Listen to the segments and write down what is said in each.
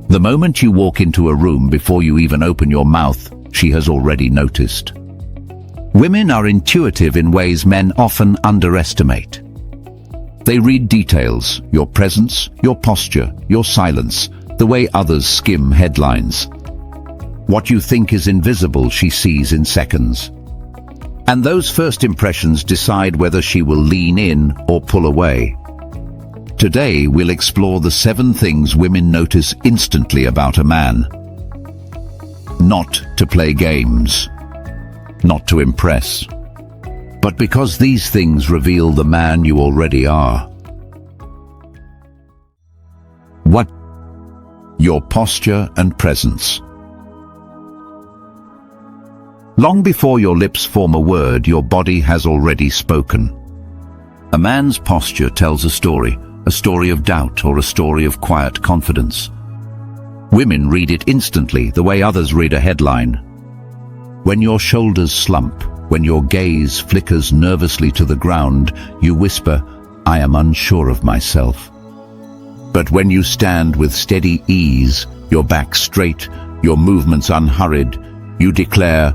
The moment you walk into a room, before you even open your mouth, she has already noticed. Women are intuitive in ways men often underestimate. They read details, your presence, your posture, your silence, the way others skim headlines. What you think is invisible, she sees in seconds. And those first impressions decide whether she will lean in or pull away. Today, we'll explore the 7 things women notice instantly about a man. Not to play games, not to impress, but because these things reveal the man you already are. What? Your posture and presence. Long before your lips form a word, your body has already spoken. A man's posture tells a story of doubt or a story of quiet confidence. Women read it instantly, the way others read a headline. When your shoulders slump, when your gaze flickers nervously to the ground, you whisper, "I am unsure of myself." But when you stand with steady ease, your back straight, your movements unhurried, you declare,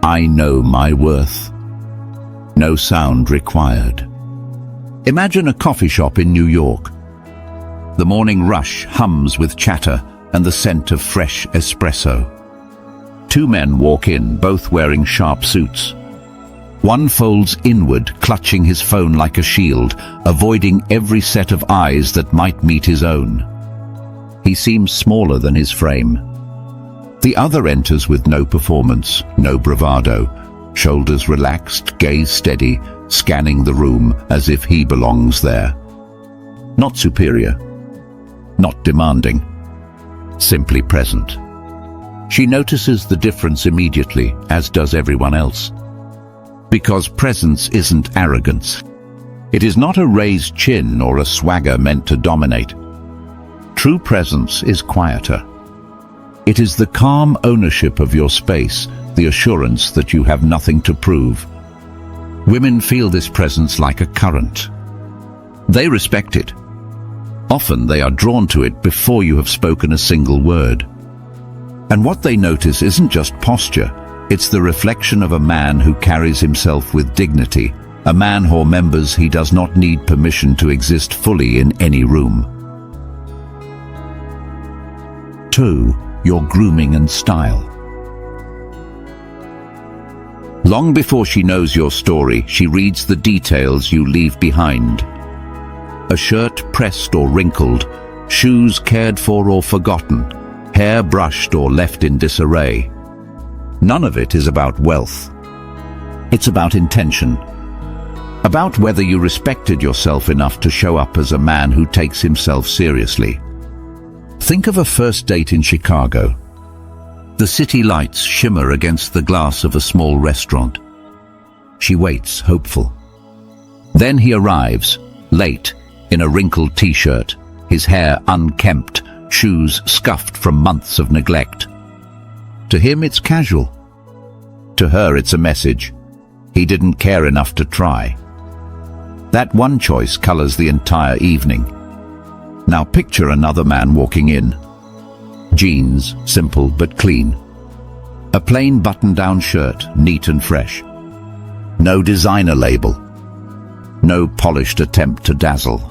"I know my worth." No sound required. Imagine a coffee shop in New York. The morning rush hums with chatter and the scent of fresh espresso. 2 men walk in, both wearing sharp suits. One folds inward, clutching his phone like a shield, avoiding every set of eyes that might meet his own. He seems smaller than his frame. The other enters with no performance, no bravado, shoulders relaxed, gaze steady, scanning the room as if he belongs there. Not superior, not demanding, simply present. She notices the difference immediately, as does everyone else. Because presence isn't arrogance. It is not a raised chin or a swagger meant to dominate. True presence is quieter. It is the calm ownership of your space, the assurance that you have nothing to prove. Women feel this presence like a current. They respect it. Often they are drawn to it before you have spoken a single word. And what they notice isn't just posture, it's the reflection of a man who carries himself with dignity, a man who remembers he does not need permission to exist fully in any room. 2. Your grooming and style. Long before she knows your story, she reads the details you leave behind. A shirt pressed or wrinkled, shoes cared for or forgotten, hair brushed or left in disarray. None of it is about wealth. It's about intention. About whether you respected yourself enough to show up as a man who takes himself seriously. Think of a first date in Chicago. The city lights shimmer against the glass of a small restaurant. She waits, hopeful. Then he arrives, late, in a wrinkled t-shirt, his hair unkempt, shoes scuffed from months of neglect. To him it's casual. To her it's a message. He didn't care enough to try. That one choice colors the entire evening. Now picture another man walking in. Jeans, simple but clean. A plain button-down shirt, neat and fresh. No designer label. No polished attempt to dazzle.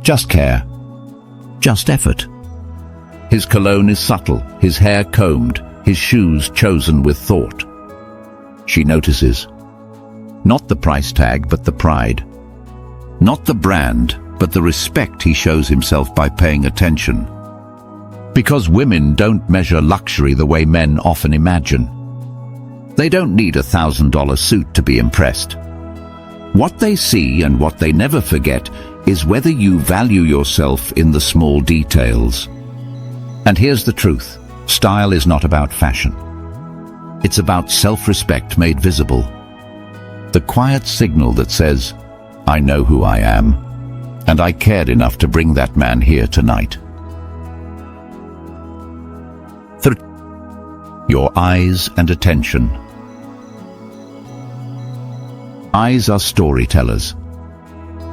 Just care. Just effort. His cologne is subtle, his hair combed, his shoes chosen with thought. She notices. Not the price tag, but the pride. Not the brand, but the respect he shows himself by paying attention. Because women don't measure luxury the way men often imagine. They don't need a $1,000 suit to be impressed. What they see and what they never forget is whether you value yourself in the small details. And here's the truth. Style is not about fashion. It's about self-respect made visible. The quiet signal that says, I know who I am, and I cared enough to bring that man here tonight. Your eyes and attention. Eyes are storytellers.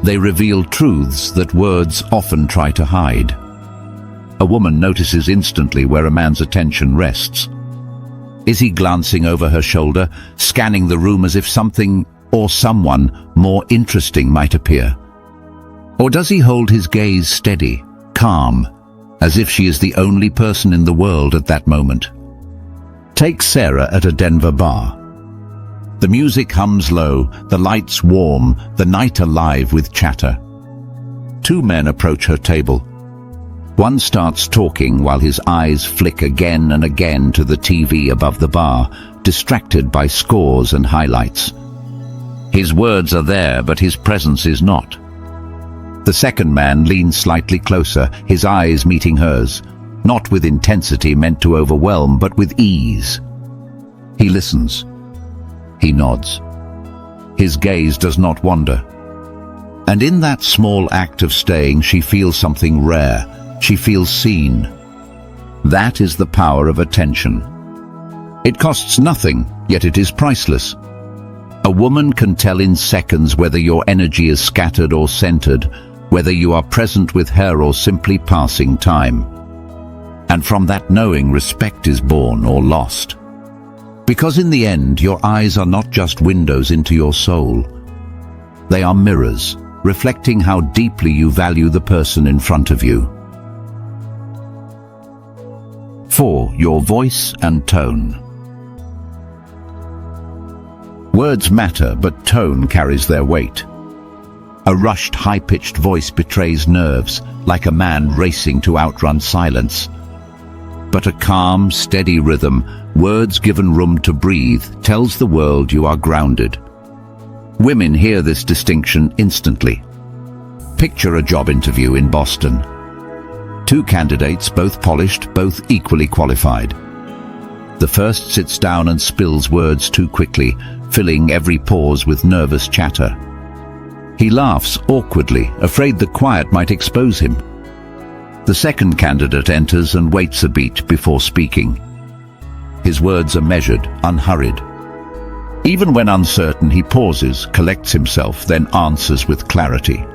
They reveal truths that words often try to hide. A A woman notices instantly where a man's attention rests. Is he glancing over her shoulder, scanning the room as if something or someone more interesting might appear? Or does he hold his gaze steady, calm, as if she is the only person in the world at that moment? Take Sarah at a Denver bar. The music hums low, the lights warm, the night alive with chatter. Two men approach her table. One starts talking while his eyes flick again and again to the TV above the bar, distracted by scores and highlights. His words are there, but his presence is not. The second man leans slightly closer, his eyes meeting hers, not with intensity meant to overwhelm, but with ease. He listens. He nods. His gaze does not wander. And in that small act of staying, she feels something rare. She feels seen. That is the power of attention. It costs nothing, yet it is priceless. A woman can tell in seconds whether your energy is scattered or centered, whether you are present with her or simply passing time. And from that knowing, respect is born or lost. Because in the end, your eyes are not just windows into your soul. They are mirrors, reflecting how deeply you value the person in front of you. 4. Your voice and tone. Words matter, but tone carries their weight. A rushed, high-pitched voice betrays nerves, like a man racing to outrun silence. But a calm, steady rhythm, words given room to breathe, tells the world you are grounded. Women hear this distinction instantly. Picture a job interview in Boston. Two candidates, both polished, both equally qualified. The first sits down and spills words too quickly, filling every pause with nervous chatter. He laughs awkwardly, afraid the quiet might expose him. The second candidate enters and waits a beat before speaking. His words are measured, unhurried. Even when uncertain, he pauses, collects himself, then answers with clarity.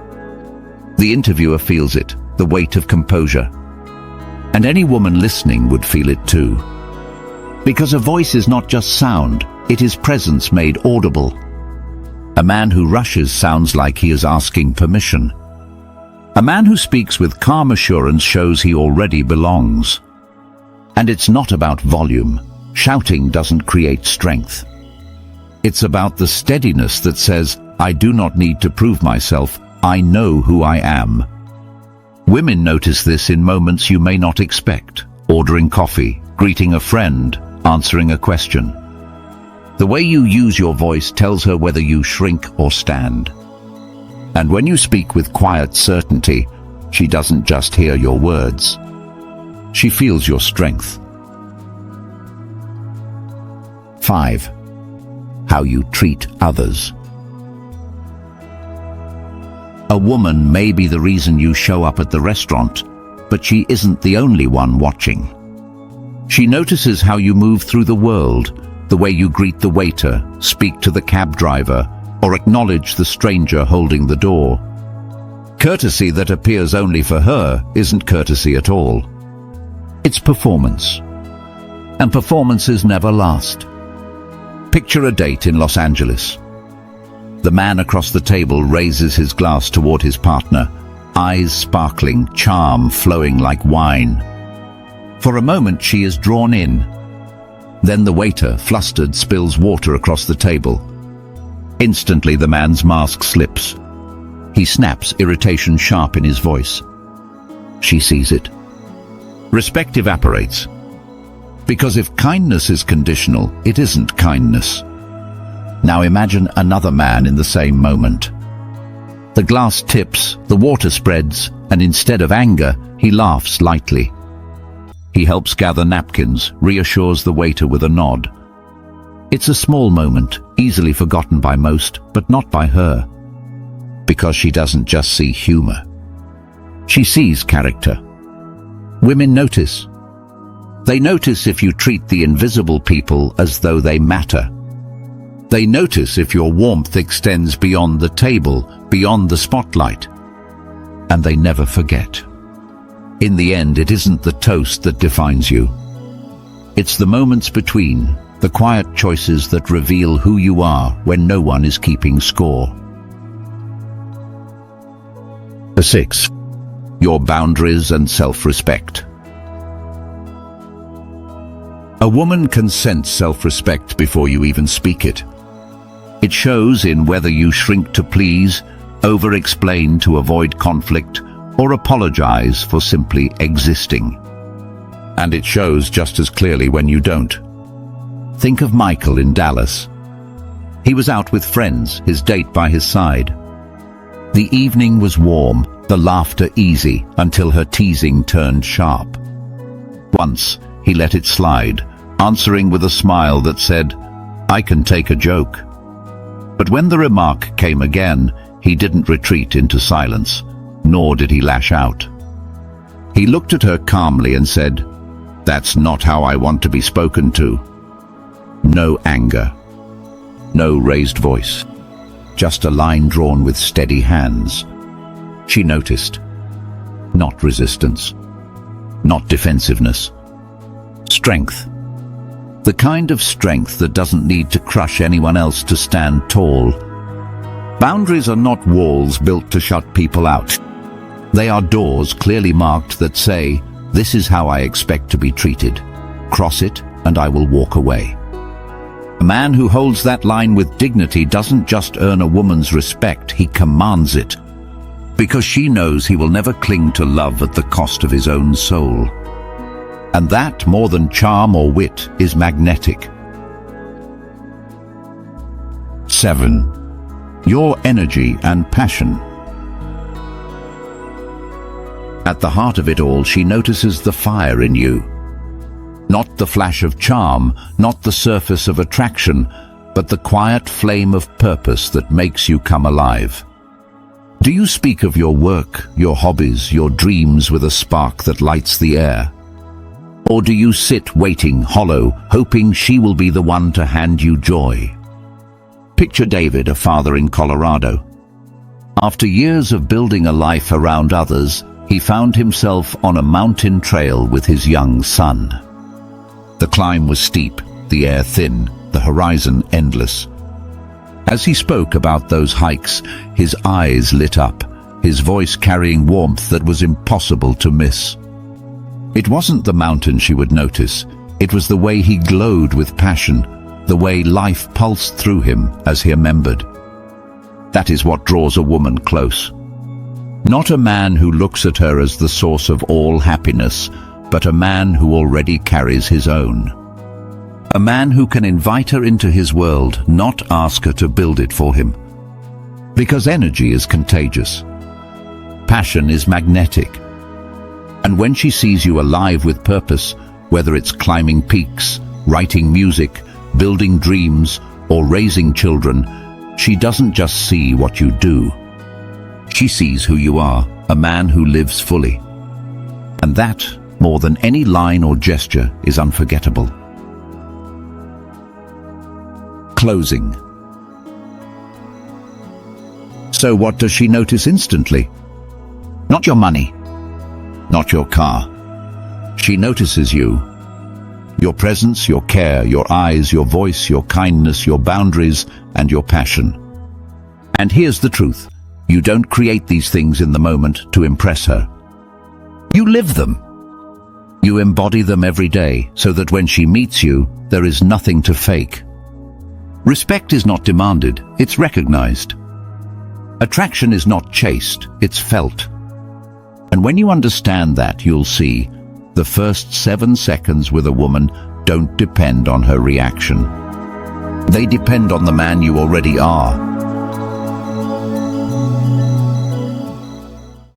The interviewer feels it, the weight of composure. And any woman listening would feel it too. Because a voice is not just sound, it is presence made audible. A man who rushes sounds like he is asking permission. A man who speaks with calm assurance shows he already belongs. And it's not about volume. Shouting doesn't create strength. It's about the steadiness that says, I do not need to prove myself, I know who I am. Women notice this in moments you may not expect. Ordering coffee, greeting a friend, answering a question. The way you use your voice tells her whether you shrink or stand. And when you speak with quiet certainty, she doesn't just hear your words. She feels your strength. 5. How you treat others. A woman may be the reason you show up at the restaurant, but she isn't the only one watching. She notices how you move through the world, the way you greet the waiter, speak to the cab driver, or acknowledge the stranger holding the door. Courtesy that appears only for her isn't courtesy at all. It's performance. And performances never last. Picture a date in Los Angeles. The man across the table raises his glass toward his partner, eyes sparkling, charm flowing like wine. For a moment she is drawn in. Then the waiter, flustered, spills water across the table. Instantly the man's mask slips. He snaps, irritation sharp in his voice. She sees it. Respect evaporates. Because if kindness is conditional, it isn't kindness. Now imagine another man in the same moment. The glass tips, the water spreads, and instead of anger, he laughs lightly. He helps gather napkins, reassures the waiter with a nod. It's a small moment, easily forgotten by most, but not by her. Because she doesn't just see humor. She sees character. Women notice. They notice if you treat the invisible people as though they matter. They notice if your warmth extends beyond the table, beyond the spotlight. And they never forget. In the end, it isn't the toast that defines you. It's the moments between, the quiet choices that reveal who you are when no one is keeping score. 6. Your boundaries and self-respect. A woman can sense self-respect before you even speak it. It shows in whether you shrink to please, over-explain to avoid conflict, or apologize for simply existing. And it shows just as clearly when you don't. Think of Michael in Dallas. He was out with friends, his date by his side. The evening was warm, the laughter easy, until her teasing turned sharp. Once, he let it slide, answering with a smile that said, "I can take a joke." But when the remark came again, he didn't retreat into silence, nor did he lash out. He looked at her calmly and said, "That's not how I want to be spoken to." No anger, no raised voice, just a line drawn with steady hands. She noticed. Not resistance, not defensiveness. Strength. The kind of strength that doesn't need to crush anyone else to stand tall. Boundaries are not walls built to shut people out. They are doors clearly marked that say, "This is how I expect to be treated. Cross it and I will walk away." A man who holds that line with dignity doesn't just earn a woman's respect, he commands it. Because she knows he will never cling to love at the cost of his own soul. And that, more than charm or wit, is magnetic. 7. Your energy and passion. At the heart of it all, she notices the fire in you. Not the flash of charm, not the surface of attraction, but the quiet flame of purpose that makes you come alive. Do you speak of your work, your hobbies, your dreams with a spark that lights the air? Or do you sit waiting, hollow, hoping she will be the one to hand you joy? Picture David, a father in Colorado. After years of building a life around others, he found himself on a mountain trail with his young son. The climb was steep, the air thin, the horizon endless. As he spoke about those hikes, his eyes lit up, his voice carrying warmth that was impossible to miss. It wasn't the mountain she would notice, it was the way he glowed with passion, the way life pulsed through him as he remembered. That is what draws a woman close. Not a man who looks at her as the source of all happiness, but a man who already carries his own. A man who can invite her into his world, not ask her to build it for him. Because energy is contagious. Passion is magnetic. And when she sees you alive with purpose, whether it's climbing peaks, writing music, building dreams, or raising children, she doesn't just see what you do. She sees who you are, a man who lives fully. And that, more than any line or gesture, is unforgettable. Closing. So what does she notice instantly? Not your money, not your car. She notices you. Your presence, your care, your eyes, your voice, your kindness, your boundaries, and your passion. And here's the truth. You don't create these things in the moment to impress her. You live them. You embody them every day, so that when she meets you, there is nothing to fake. Respect is not demanded, it's recognized. Attraction is not chased, it's felt. And when you understand that, you'll see, the first 7 seconds with a woman don't depend on her reaction. They depend on the man you already are.